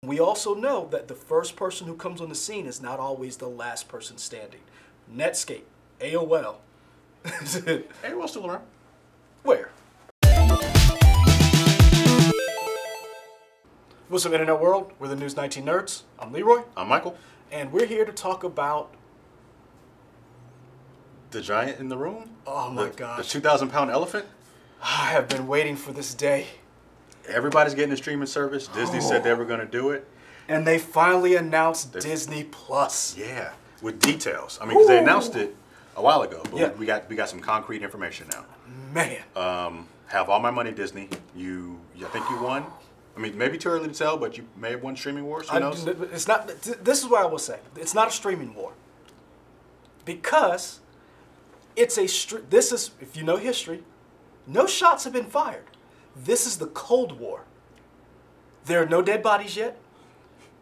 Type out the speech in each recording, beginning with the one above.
We also know that the first person who comes on the scene is not always the last person standing. Netscape, AOL. AOL's still around. Where? What's up, Internet World? We're the News 19 Nerds. I'm Leroy. I'm Michael. And we're here to talk about... The giant in the room? Oh my gosh. The 2,000-pound elephant? I have been waiting for this day. Everybody's getting a streaming service. Disney said they were going to do it. And they finally announced Disney Plus. Yeah, with details. I mean, because they announced it a while ago, but yeah. we got some concrete information now. Man. Have all my money, Disney. I think you won. I mean, maybe too early to tell, but you may have won Streaming Wars. Who knows? It's not. This is what I will say. It's not a streaming war. Because it's this is, if you know history, no shots have been fired. This is the Cold War. There are no dead bodies yet.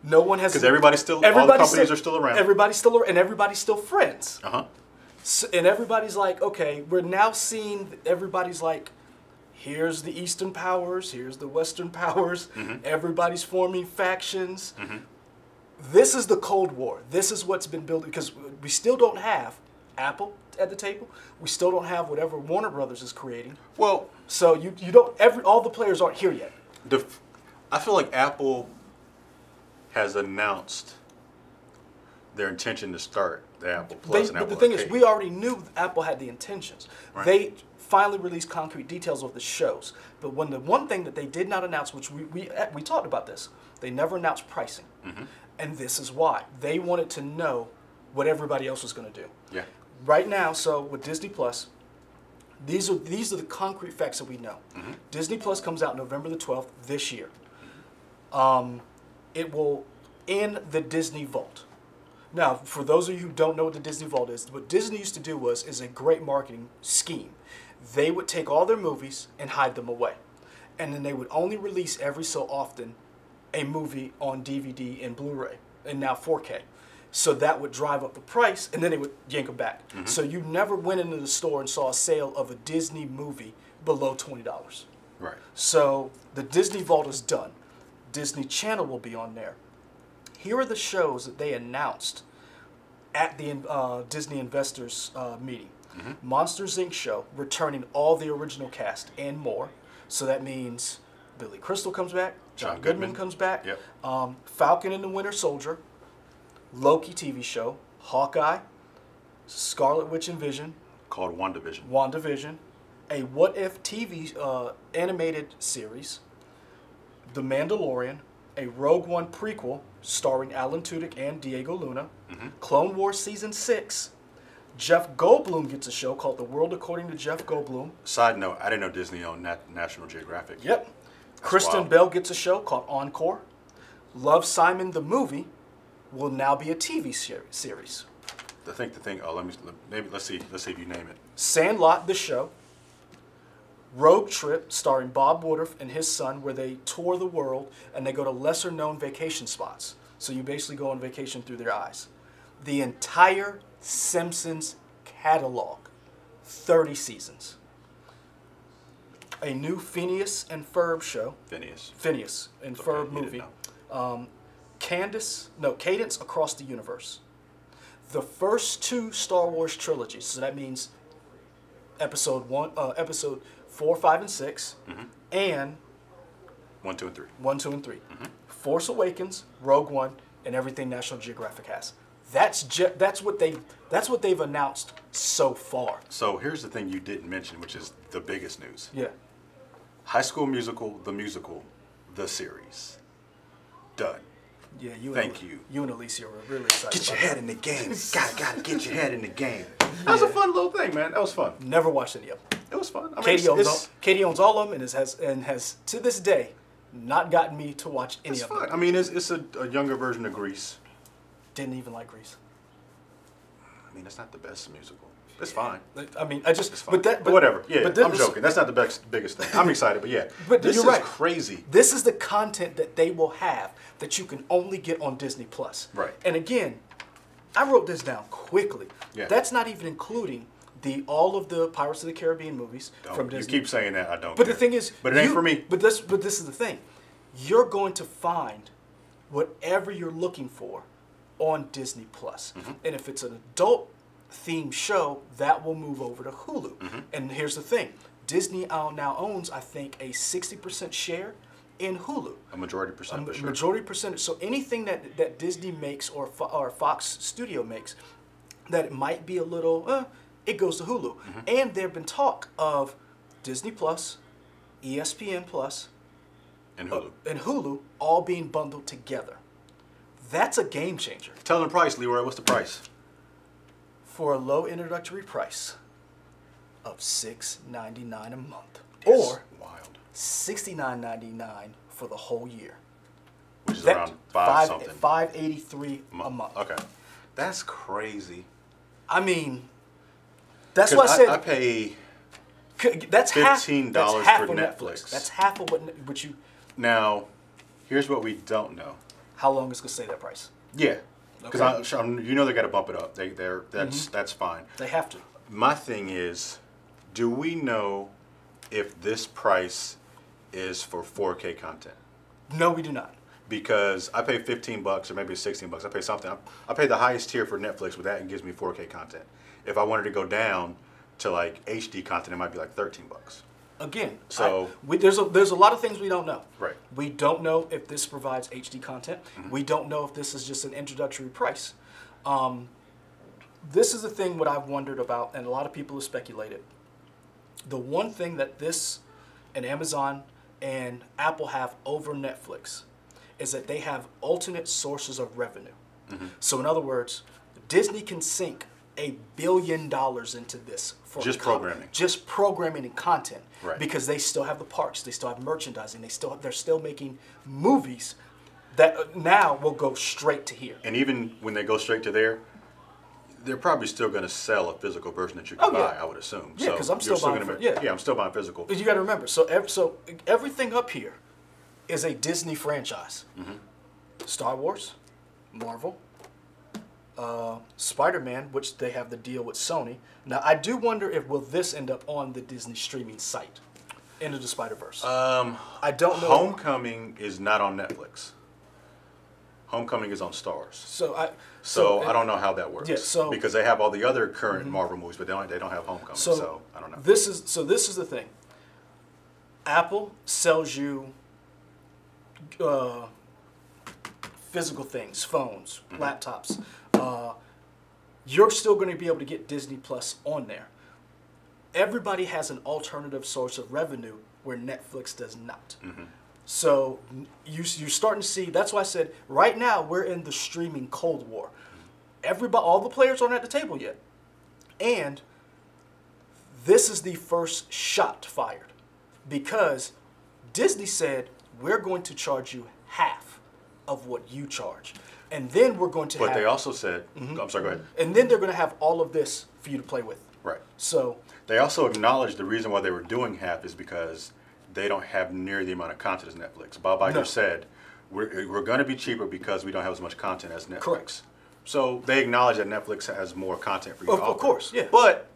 No one has. Because everybody's still. All the companies are still around. Everybody's still around, and everybody's still friends. Uh-huh. So, and everybody's like, okay, we're now seeing. Everybody's like, here's the Eastern powers. Here's the Western powers. Mm-hmm. Everybody's forming factions. Mm-hmm. This is the Cold War. This is what's been built, because we still don't have Apple at the table. We still don't have whatever Warner Brothers is creating. Well, so you don't. All the players aren't here yet. I feel like Apple has announced their intention to start the Apple Plus and Apple But the thing Arcade. is, we already knew Apple had the intentions. Right. They finally released concrete details of the shows. But the one thing that they did not announce, which we talked about this, they never announced pricing. Mm-hmm. And this is why. They wanted to know what everybody else was going to do. Yeah. Right now, so with Disney Plus, these are the concrete facts that we know. Mm-hmm. Disney Plus comes out November the 12th this year. It will end the Disney Vault. Now, for those of you who don't know what the Disney Vault is, what Disney used to do is a great marketing scheme. They would take all their movies and hide them away. And then they would only release every so often a movie on DVD and Blu-ray, and now 4K. So that would drive up the price, and then they would yank them back. Mm-hmm. So you never went into the store and saw a sale of a Disney movie below $20. Right. So the Disney Vault is done. Disney Channel will be on there. Here are the shows that they announced at the Disney Investors meeting. Mm-hmm. Monsters, Inc. show, returning all the original cast and more. So that means Billy Crystal comes back, John Goodman comes back, yep. Falcon and the Winter Soldier, Loki TV show, Hawkeye, Scarlet Witch and Vision. Called WandaVision. WandaVision, a What If TV animated series, The Mandalorian, a Rogue One prequel starring Alan Tudyk and Diego Luna, mm-hmm. Clone Wars Season 6, Jeff Goldblum gets a show called The World According to Jeff Goldblum. Side note, I didn't know Disney owned National Geographic. Yep. Kristen Bell gets a show called Encore. Love, Simon the movie will now be a TV series. The thing. Oh, let's see if you name it. Sandlot the show. Road Trip, starring Bob Woodruff and his son, where they tour the world and they go to lesser-known vacation spots. So you basically go on vacation through their eyes. The entire Simpsons catalog, 30 seasons. A new Phineas and Ferb show. Phineas and Ferb movie. Cadence Across the Universe. The first 2 Star Wars trilogies. So that means episode 4, 5, and 6, mm-hmm. and 1, 2, and 3. 1, 2, and 3. Mm-hmm. Force Awakens, Rogue One, and everything National Geographic has. That's what they've announced so far. So here's the thing you didn't mention, which is the biggest news. Yeah. High School Musical, the series, done. Yeah, Thank you. You and Alicia were really excited. Get your head in the game. Gotta get your head in the game. That was a fun little thing, man. That was fun. Never watched any of them. It was fun. I mean, Katie owns all of them and has to this day not gotten me to watch any of them. I mean, it's a younger version of Grease. Didn't even like Grease. I mean, it's not the best musical. It's fine. I mean, it's fine. But whatever. Yeah, I'm joking. That's not the biggest thing. I'm excited, but yeah. But this is crazy. This is the content that they will have that you can only get on Disney Plus. Right. And again, I wrote this down quickly. Yeah. That's not even including all of the Pirates of the Caribbean movies from Disney. You keep saying that, I don't. But the thing is, but it ain't for me. But this is the thing. You're going to find whatever you're looking for on Disney Plus. And if it's an adult themed show, that will move over to Hulu. And here's the thing. Disney now owns, I think, a 60% share in Hulu. A majority percentage. Majority percentage. So anything that Disney makes or Fox Studio makes that it might be a little, it goes to Hulu. And there have been talk of Disney Plus, ESPN Plus, and Hulu all being bundled together. That's a game changer. Tell them the price, Leroy. What's the price? For a low introductory price of $6.99 a month, That's or wild. $69.99 for the whole year. Which is around five something. $583 a month. Okay, that's crazy. I mean, that's what I said. I pay. That's $15 half for of Netflix. That's half of what you. Now, here's what we don't know. How long is going to stay that price? Yeah, because Okay. you know they got to bump it up. That's fine. They have to. My thing is, do we know if this price is for 4K content? No, we do not. Because I pay $15 or maybe $16. I pay something. I pay the highest tier for Netflix with that and gives me 4K content. If I wanted to go down to like HD content, it might be like $13. Again, so there's a lot of things we don't know. Right. We don't know if this provides HD content. We don't know if this is just an introductory price. This is the thing what I've wondered about, and a lot of people have speculated. The one thing that this and Amazon and Apple have over Netflix is that they have alternate sources of revenue. So in other words, Disney can sink $1 billion into this for just programming. Just programming and content. Right. Because they still have the parks, they still have merchandising, they're still making movies that now will go straight to here. And even when they go straight to there, they're probably still going to sell a physical version that you can buy, I would assume. Yeah, because I'm still buying. I'm still buying physical. But you got to remember, so everything up here is a Disney franchise. Star Wars, Marvel, Spider-Man, which they have the deal with Sony. Now, I do wonder if will this end up on the Disney streaming site, Into the Spider-Verse. I don't know. Homecoming is not on Netflix. Homecoming is on Stars. So I don't know how that works. Yeah, because they have all the other current Marvel movies, but they don't have Homecoming. So I don't know. This is the thing. Apple sells you physical things, phones, laptops. You're still going to be able to get Disney Plus on there. Everybody has an alternative source of revenue where Netflix does not. So you're starting to see, that's why I said, right now we're in the streaming Cold War. All the players aren't at the table yet. And this is the first shot fired because Disney said, we're going to charge you half of what you charge. And then we're going to But they also said, I'm sorry, go ahead. And then they're going to have all of this for you to play with. Right. So they also acknowledged the reason why they were doing half is because they don't have near the amount of content as Netflix. Bob Iger said, we're going to be cheaper because we don't have as much content as Netflix. Correct. So they acknowledge that Netflix has more content for you to offer. Of course, yeah. But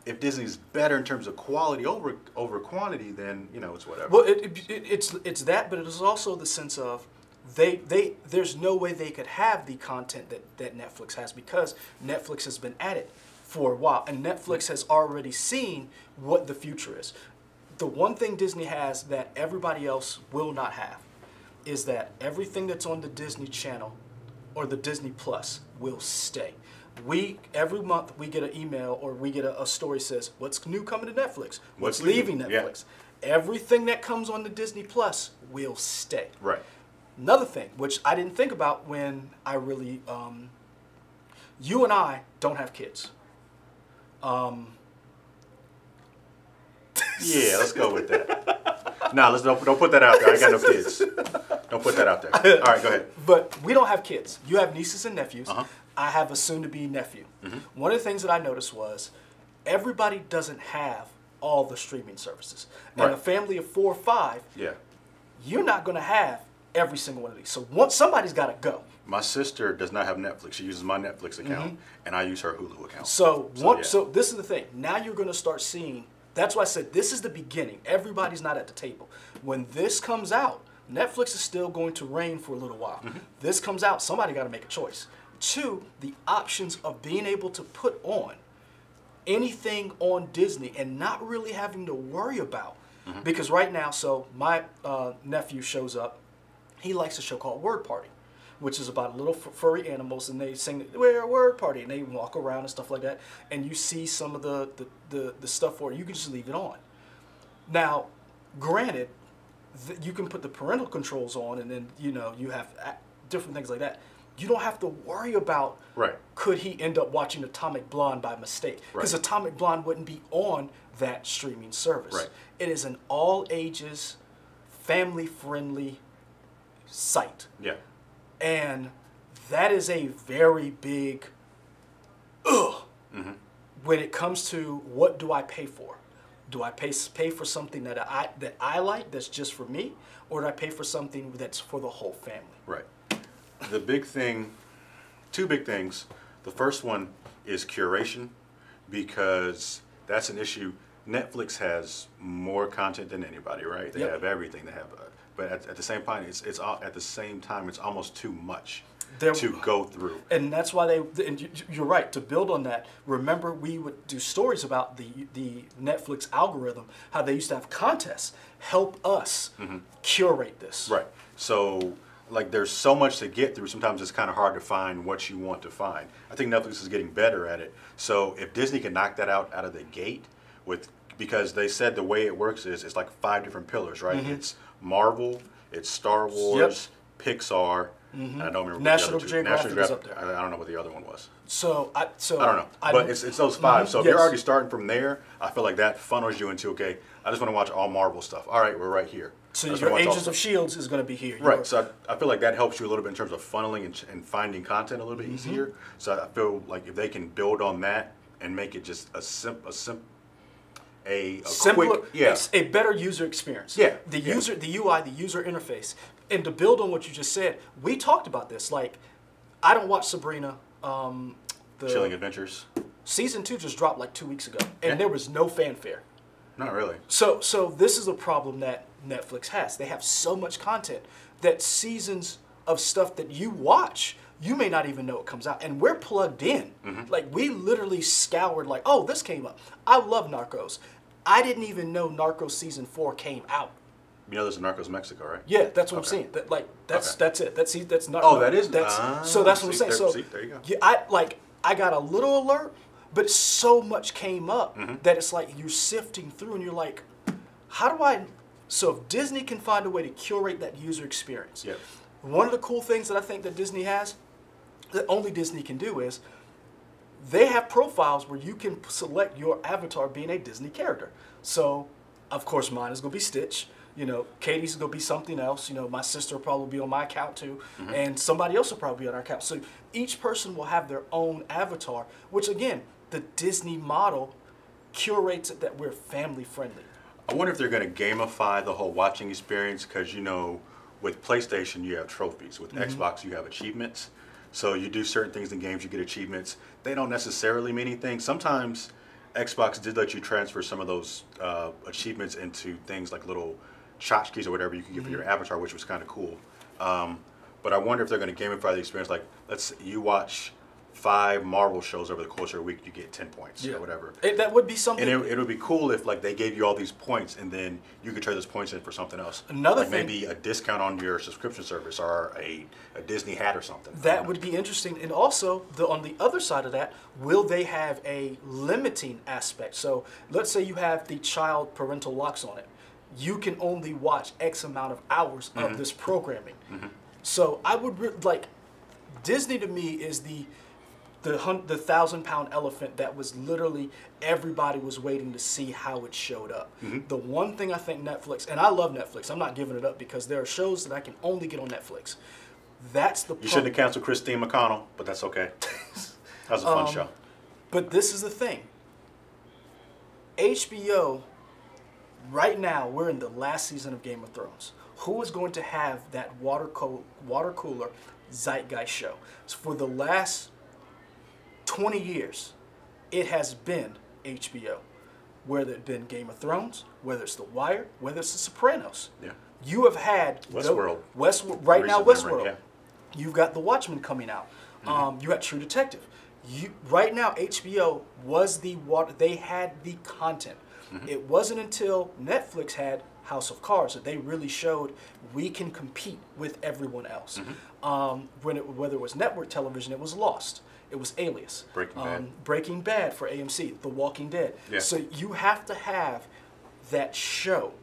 if Disney's better in terms of quality over quantity, then, it's whatever. Well, it's that, but it is also the sense of there's no way they could have the content that Netflix has because Netflix has been at it for a while, and Netflix has already seen what the future is. The one thing Disney has that everybody else will not have is that everything that's on the Disney Channel or the Disney Plus will stay. Every month we get an email or we get a story says, what's new coming to Netflix? What's leaving Netflix? Yeah. Everything that comes on the Disney Plus will stay. Right. Another thing, which I didn't think about when I really, you and I don't have kids. Yeah, let's go with that. No, don't put that out there. I ain't got no kids. Don't put that out there. All right, go ahead. But we don't have kids. You have nieces and nephews. I have a soon-to-be nephew. One of the things that I noticed was everybody doesn't have all the streaming services. And a family of 4 or 5, you're not going to have every single one of these. So somebody's got to go. My sister does not have Netflix. She uses my Netflix account, and I use her Hulu account. So this is the thing. Now you're going to start seeing. That's why I said this is the beginning. Everybody's not at the table. When this comes out, Netflix is still going to reign for a little while. This comes out, somebody got to make a choice. Two, the options of being able to put on anything on Disney and not really having to worry about. Because right now, so my nephew shows up. He likes a show called Word Party, which is about little furry animals, and they sing, "We're a word party," and they walk around and stuff like that. And you see some of the stuff for it. You can just leave it on. Now, granted, you can put the parental controls on, and then you have different things like that. You don't have to worry about could he end up watching Atomic Blonde by mistake, because Atomic Blonde wouldn't be on that streaming service. It is an all ages, family friendly site. Yeah. And that is a very big when it comes to what do I pay for? Do I pay for something that I like that's just for me, or do I pay for something that's for the whole family? Right. The big thing, two big things. The first one is curation, because that's an issue. Netflix has more content than anybody, right? They have everything. They have, but at the same time, it's almost too much to go through. And that's why you're right, to build on that, remember we would do stories about the Netflix algorithm, how they used to have contests. Help us curate this. Right. So, like, there's so much to get through. Sometimes it's kind of hard to find what you want to find. I think Netflix is getting better at it. So if Disney can knock that out of the gate, because they said the way it works is it's like 5 different pillars, right? It's Marvel, it's Star Wars, Pixar, and I don't remember National what the other two. Geographic is up there. I don't know what the other one was. So I don't know, but it's those 5. So if you're already starting from there, I feel like that funnels you into, okay, I just want to watch all Marvel stuff. All right, we're right here. So your Agents of S.H.I.E.L.D. is going to be here. Right. So I feel like that helps you a little bit in terms of funneling and finding content a little bit easier. So I feel like if they can build on that and make it just a better user experience. The UI, the user interface. And to build on what you just said, we talked about this. Like, I don't watch Sabrina. The Chilling Adventures. Season 2 just dropped like 2 weeks ago, and there was no fanfare. Not really. So this is a problem that Netflix has. They have so much content that seasons of stuff that you watch, you may not even know it comes out. And we're plugged in. Like, we literally scoured, like, oh, this came up. I love Narcos. I didn't even know Narcos Season 4 came out. You know there's a Narcos Mexico, right? Yeah, that's what I'm saying. That's it. That's not. Oh, that is. So that's what I'm saying. So there you go. Yeah, I got a little alert, but so much came up that it's like you're sifting through, and you're like, how do I? So if Disney can find a way to curate that user experience, one of the cool things that I think that Disney has, that only Disney can do, is they have profiles where you can select your avatar being a Disney character. So, of course, mine is going to be Stitch. Katie's going to be something else. My sister will probably be on my account too. And somebody else will probably be on our account. So each person will have their own avatar, which, again, the Disney model curates it that we're family friendly. I wonder if they're going to gamify the whole watching experience, because, with PlayStation, you have trophies. With Xbox, you have achievements. So you do certain things in games, you get achievements. They don't necessarily mean anything. Sometimes Xbox did let you transfer some of those achievements into things like little tchotchkes or whatever you can get for your avatar, which was kind of cool. But I wonder if they're going to gamify the experience. Like, let's say you watch 5 Marvel shows over the course of a week, you get 10 points or whatever. That would be something. And it would be cool if, like, they gave you all these points and then you could trade those points in for something else. Another thing, maybe a discount on your subscription service or a Disney hat or something. That would be interesting. And also, on the other side of that, will they have a limiting aspect? So let's say you have the child parental locks on it. You can only watch X amount of hours of this programming. So I would like, Disney to me is the 1,000-pound elephant that was literally everybody was waiting to see how it showed up. The one thing I think Netflix, and I love Netflix, I'm not giving it up because there are shows that I can only get on Netflix. That's the. You shouldn't have canceled Christine McConnell, but that's okay. That was a fun show. But this is the thing. HBO, right now, we're in the last season of Game of Thrones. Who is going to have that water cooler zeitgeist show? So for the last 20 years, it has been HBO. Whether it's been Game of Thrones, whether it's The Wire, whether it's The Sopranos. You have had Westworld. Right now, Recent memory, Westworld. yeah. You've got The Watchmen coming out. You got True Detective. Right now, HBO was they had the content. It wasn't until Netflix had House of Cards that they really showed we can compete with everyone else. Whether it was network television, it was Lost. It was Alias. Breaking Bad for AMC. The Walking Dead. Yeah. So you have to have that show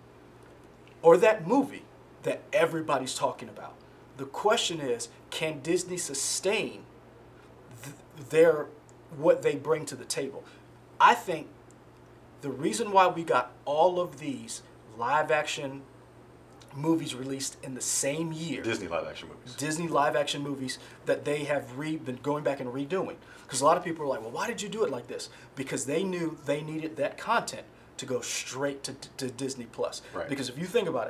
or that movie that everybody's talking about. The question is, can Disney sustain what they bring to the table? I think the reason why we got all of these live action movies released in the same year, Disney live action movies. Disney live action movies that they have been going back and redoing. Because a lot of people are like, well, why did you do it like this? Because they knew they needed that content to go straight to Disney Plus. Right. Because if you think about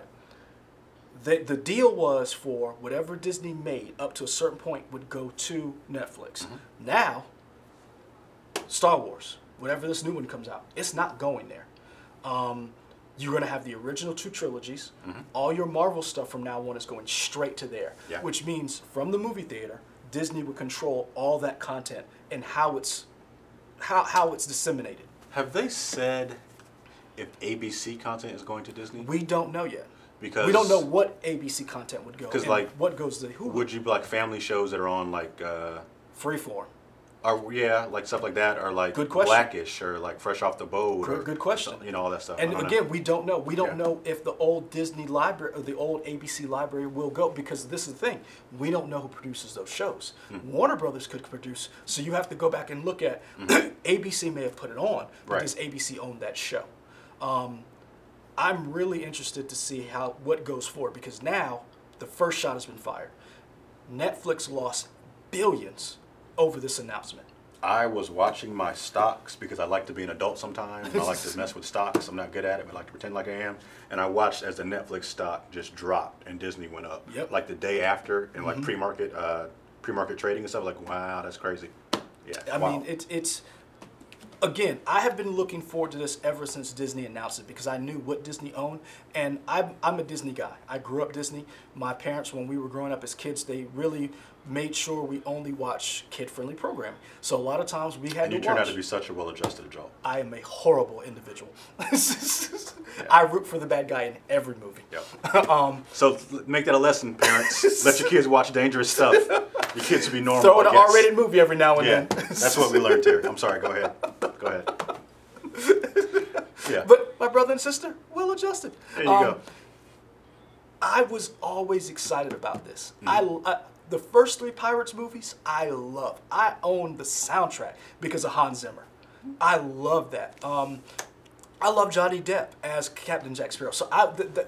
it, the deal was for whatever Disney made up to a certain point would go to Netflix. Now, Star Wars, whatever this new one comes out, it's not going there. You're going to have the original 2 trilogies. All your Marvel stuff from now on is going straight to there, which means from the movie theater, Disney would control all that content and how it's disseminated. Have they said if ABC content is going to Disney? We don't know yet. Because we don't know what ABC content would go. Because what goes to Hulu. Would you like family shows that are on like Freeform? Or like stuff like that, or like Good question. Blackish, or like Fresh Off the Boat. Good question. You know, all that stuff. And again, we don't know. We don't Yeah. know if the old Disney library or the old ABC library will go, because this is the thing. We don't know who produces those shows. Warner Brothers could produce, so you have to go back and look at ABC may have put it on because ABC owned that show. I'm really interested to see what goes forward, because now the first shot has been fired. Netflix lost billions over this announcement. I was watching my stocks because I like to be an adult sometimes. And I like to mess with stocks. I'm not good at it, but I like to pretend like I am. And I watched as the Netflix stock just dropped and Disney went up. Like the day after, in like pre-market trading and stuff. Like, wow, that's crazy. Yeah. I mean, it's again, I have been looking forward to this ever since Disney announced it, because I knew what Disney owned, and I'm a Disney guy. I grew up Disney. My parents, when we were growing up as kids, they really made sure we only watch kid-friendly programming. So a lot of times we had to watch. And you turned out to be such a well-adjusted adult. I am a horrible individual. I root for the bad guy in every movie. So make that a lesson, parents. Let your kids watch dangerous stuff. Your kids will be normal. Throw in an R-rated movie every now and then. That's what we learned here. I'm sorry. Go ahead. Go ahead. But my brother and sister, well-adjusted. There you go. I was always excited about this. The first 3 Pirates movies, I love. I own the soundtrack because of Hans Zimmer. I love that. I love Johnny Depp as Captain Jack Sparrow, so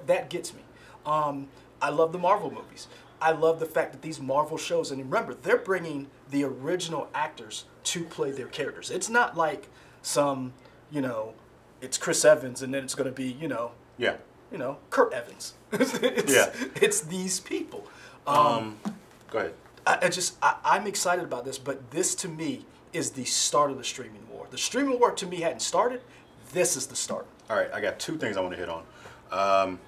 that gets me. I love the Marvel movies. I love the fact that these Marvel shows, and remember, they're bringing the original actors to play their characters. It's not like some, it's Chris Evans and then it's going to be, Kurt Evans. It's these people. Go ahead. I'm excited about this, but this to me is the start of the streaming war. The streaming war to me hadn't started. This is the start. All right, I got 2 things I want to hit on.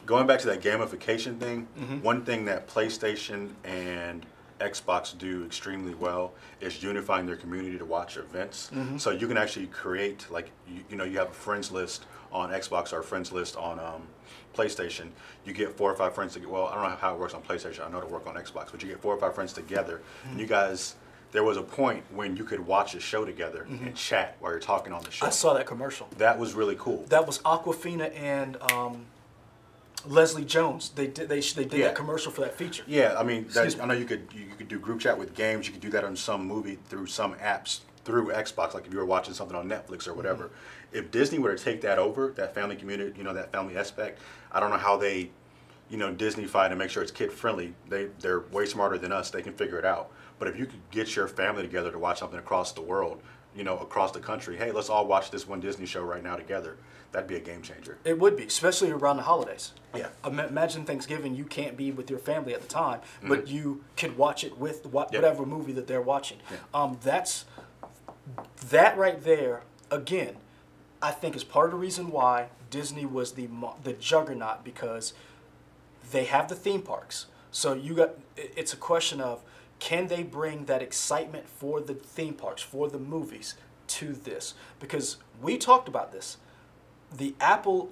Going back to that gamification thing, one thing that PlayStation and Xbox do extremely well is unifying their community to watch events. So you can actually create, like, you have a friends list on Xbox or a friends list on PlayStation. You get 4 or 5 friends together. Well, I don't know how it works on PlayStation. I know it works on Xbox, but you get 4 or 5 friends together, and you guys. There was a point when you could watch a show together and chat while you're talking on the show. I saw that commercial. That was really cool. That was Aquafina and Leslie Jones. They did that commercial for that feature. Yeah, I mean, I know you could do group chat with games. You could do that on some movie through some apps through Xbox, like if you were watching something on Netflix or whatever. If Disney were to take that over, that family community, that family aspect, I don't know how they, Disney-fy to make sure it's kid-friendly. They're way smarter than us. They can figure it out. But if you could get your family together to watch something across the world, across the country, hey, let's all watch this one Disney show right now together. That'd be a game changer. It would be, especially around the holidays. Yeah. Imagine Thanksgiving, you can't be with your family at the time, but you could watch it with whatever movie that they're watching. That right there, again, I think is part of the reason why Disney was the juggernaut, because They have the theme parks. So it's a question of, can they bring that excitement for the theme parks, for the movies, to this? Because we talked about this. The Apple,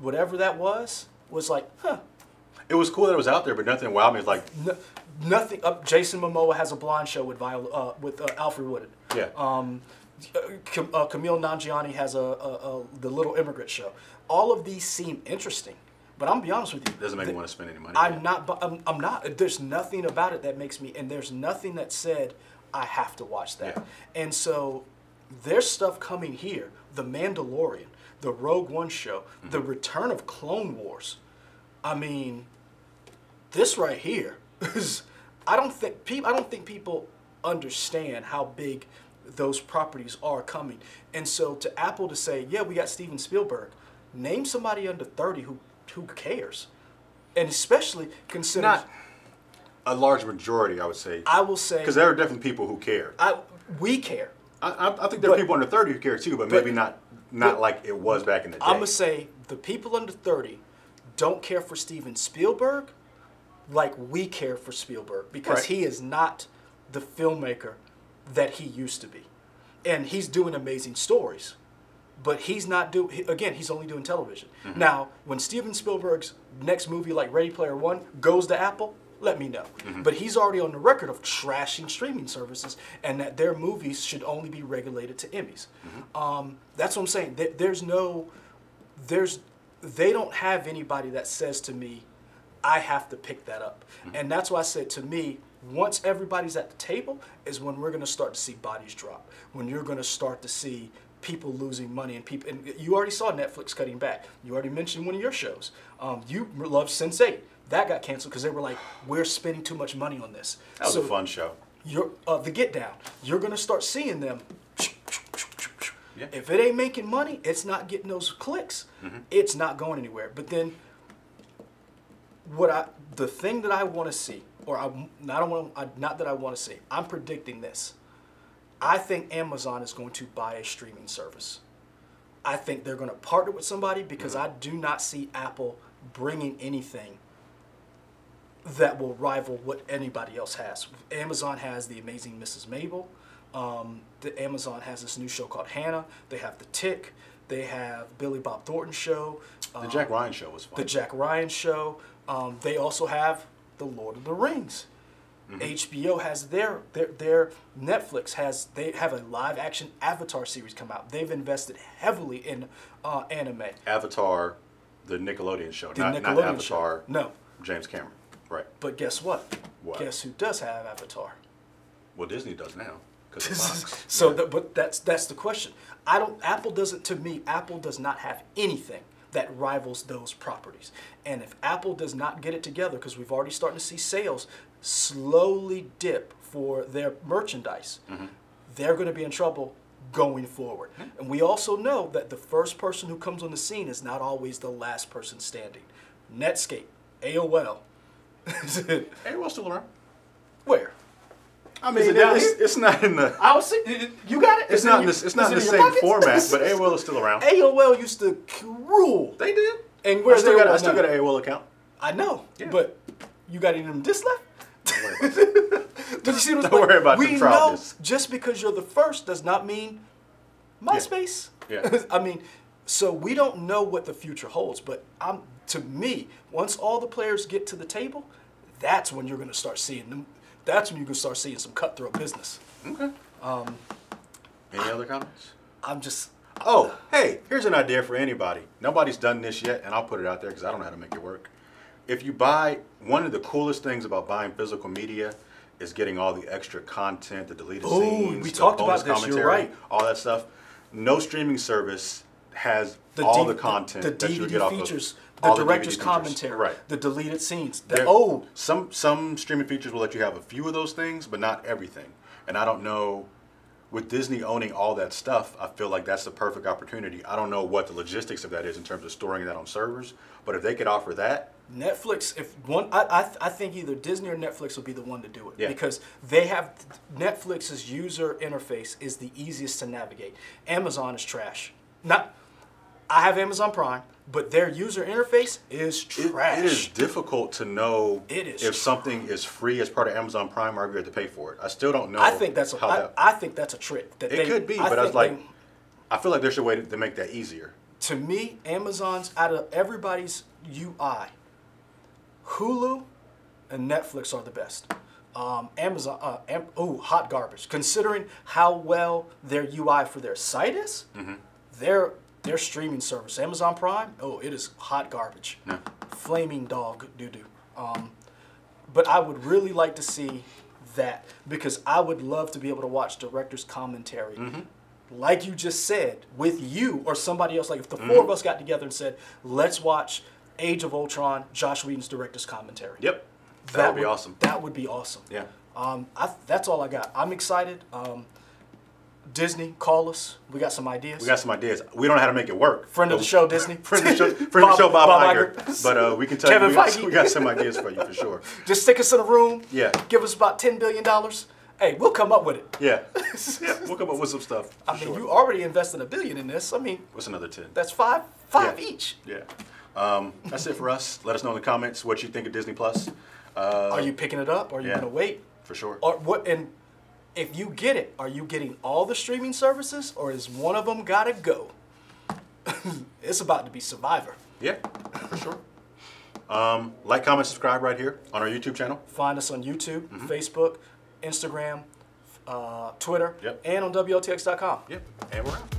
whatever that was like, huh. It was cool that it was out there, but nothing wowed me. It's like Nothing. Jason Momoa has a blonde show with Alfred Woodard. Yeah. Camille Nanjiani has the Little Immigrant Show. All of these seem interesting, but I'm gonna be honest with you. It doesn't make me want to spend any money. I'm not. There's nothing about it that makes me, and there's nothing that said I have to watch that. Yeah. And so there's stuff coming here. The Mandalorian, the Rogue One show, the return of Clone Wars. I mean, this right here is. I don't think people understand how big those properties are coming. And so to Apple to say, yeah, we got Steven Spielberg, name somebody under 30 who cares. And especially considering... Not a large majority, I would say. I will say... Because there are definitely people who care. We care. I think there are people under 30 who care too, but maybe not like it was back in the day. I'm going to say the people under 30 don't care for Steven Spielberg like we care for Spielberg, because he is not the filmmaker that he used to be. And he's doing amazing stories, but he's not he's only doing television. Now, when Steven Spielberg's next movie like Ready Player One goes to Apple, let me know. But he's already on the record of trashing streaming services and that their movies should only be regulated to Emmys. That's what I'm saying. They don't have anybody that says to me, I have to pick that up. And that's why I said, to me, once everybody's at the table is when we're going to start to see bodies drop, when you're going to start to see people losing money, and you already saw Netflix cutting back. You already mentioned one of your shows. You loved Sense8. That got canceled because they were like, we're spending too much money on this. That was a fun show. The Get Down. You're going to start seeing them. Yeah. If it ain't making money, it's not getting those clicks. It's not going anywhere. But then the thing that I want to see, not that I want to see, I'm predicting this. I think Amazon is going to buy a streaming service. I think they're going to partner with somebody, because I do not see Apple bringing anything that will rival what anybody else has. Amazon has The Amazing Mrs. Mabel. Amazon has this new show called Hannah. They have The Tick. They have Billy Bob Thornton show. The Jack Ryan show was fun. The Jack Ryan show. They also have The Lord of the Rings. HBO has their Netflix they have a live action Avatar series come out. They've invested heavily in anime. Avatar, the Nickelodeon show, not Avatar. Show. No, James Cameron, right? But guess what? What? Guess who does have Avatar? Well, Disney does now, because of Fox. So, but that's the question. Apple does not have anything that rivals those properties. And if Apple does not get it together, because we've already starting to see sales slowly dip for their merchandise, they're going to be in trouble going forward. And we also know that the first person who comes on the scene is not always the last person standing. Netscape, AOL. AOL's still around. Where? I mean, it's not in the. I'll see. You got it. It's not in the same format, but AOL is still around. AOL used to rule. They did. And where's I still got an AOL account. I know, yeah. But you got any of them disc left? Did you see what Don't worry about we the know problems. just because you're the first does not mean MySpace. Yeah. I mean, so we don't know what the future holds. But to me, once all the players get to the table, that's when you're going to start seeing them. That's when you can start seeing some cutthroat business. Okay. Any other comments? I'm just. Oh, hey, here's an idea for anybody. Nobody's done this yet, and I'll put it out there because I don't know how to make it work. If you buy, one of the coolest things about buying physical media is getting all the extra content, the deleted scenes, we the talked bonus about this. commentary, You're right. all that stuff. No streaming service has The all D- the content the that you DVD get off features, of the all director's DVD features. commentary, Right. the deleted scenes. Some streaming features will let you have a few of those things, but not everything. And I don't know, with Disney owning all that stuff, I feel like that's the perfect opportunity. I don't know what the logistics of that is in terms of storing that on servers, but if they could offer that. Netflix, I think either Disney or Netflix will be the one to do it. Yeah. Because they have, Netflix's user interface is the easiest to navigate. Amazon is trash. I have Amazon Prime, but their user interface is trash. It is difficult to know if something is free as part of Amazon Prime or if you have to pay for it. I still don't know. I think that's a trick. It could be, but I feel like there's a way to make that easier. To me, Amazon's, out of everybody's UI, Hulu and Netflix are the best. Amazon, hot garbage. Considering how well their UI for their site is, their streaming service, Amazon Prime, it is hot garbage. Yeah. Flaming dog doo-doo. But I would really like to see that, because I would love to be able to watch director's commentary, like you just said, with you or somebody else. Like if the four of us got together and said, let's watch Age of Ultron, Josh Whedon's director's commentary. Yep. That would be awesome. That would be awesome. Yeah. That's all I got. I'm excited. Disney, call us. We got some ideas. We don't know how to make it work. Friend of the show, Disney. Friend of the show, Bob Iger. But we can tell you, we got some ideas for you for sure. Just stick us in a room. Yeah. Give us about $10 billion. Hey, we'll come up with it. Yeah. We'll come up with some stuff. I mean, you already invested $1 billion in this. I mean, what's another 10? That's five each. Yeah. That's it for us. Let us know in the comments what you think of Disney Plus. Are you picking it up? Or are you gonna wait? For sure. Or what? And if you get it, are you getting all the streaming services, or is one of them gotta go? It's about to be Survivor. Yeah, for sure. Like, comment, subscribe right here on our YouTube channel. Find us on YouTube, Facebook, Instagram, Twitter, Yep. and on WLTX.com. Yep. And we're out.